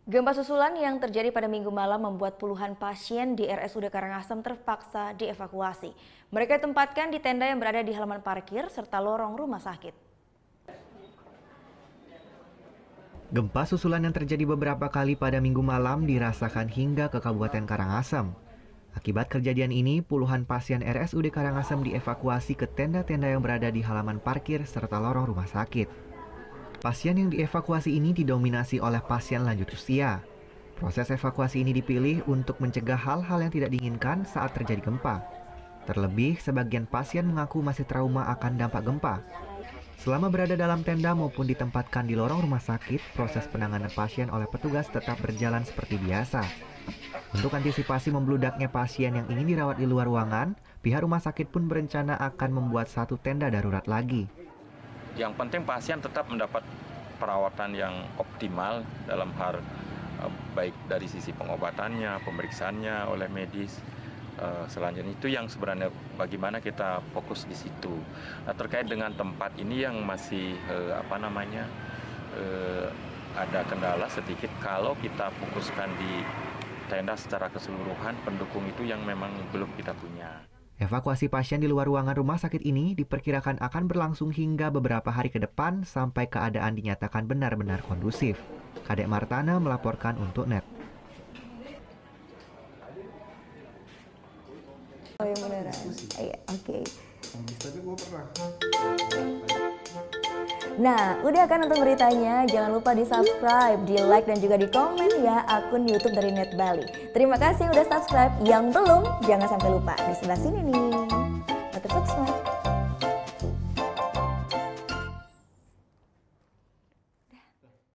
Gempa susulan yang terjadi pada Minggu malam membuat puluhan pasien di RSUD Karangasem terpaksa dievakuasi. Mereka ditempatkan di tenda yang berada di halaman parkir serta lorong rumah sakit. Gempa susulan yang terjadi beberapa kali pada Minggu malam dirasakan hingga ke Kabupaten Karangasem. Akibat kejadian ini, puluhan pasien RSUD Karangasem dievakuasi ke tenda-tenda yang berada di halaman parkir serta lorong rumah sakit. Pasien yang dievakuasi ini didominasi oleh pasien lanjut usia. Proses evakuasi ini dipilih untuk mencegah hal-hal yang tidak diinginkan saat terjadi gempa. Terlebih, sebagian pasien mengaku masih trauma akan dampak gempa. Selama berada dalam tenda maupun ditempatkan di lorong rumah sakit, proses penanganan pasien oleh petugas tetap berjalan seperti biasa. Untuk antisipasi membludaknya pasien yang ingin dirawat di luar ruangan, pihak rumah sakit pun berencana akan membuat satu tenda darurat lagi. Yang penting pasien tetap mendapat perawatan yang optimal dalam hal baik dari sisi pengobatannya, pemeriksaannya oleh medis. Selanjutnya itu yang sebenarnya bagaimana kita fokus di situ. Nah, terkait dengan tempat ini yang masih ada kendala sedikit kalau kita fokuskan di tenda secara keseluruhan, pendukung itu yang memang belum kita punya. Evakuasi pasien di luar ruangan rumah sakit ini diperkirakan akan berlangsung hingga beberapa hari ke depan sampai keadaan dinyatakan benar-benar kondusif. Kadek Martana melaporkan untuk NET. Oh yang beneran? Iya, oke. Tapi gue pernah. Nah, udah kan nonton beritanya? Jangan lupa di-subscribe, di-like, dan juga di-komen ya akun YouTube dari Net Bali. Terima kasih udah subscribe. Yang belum, jangan sampai lupa. Di sebelah sini nih. Subscribe.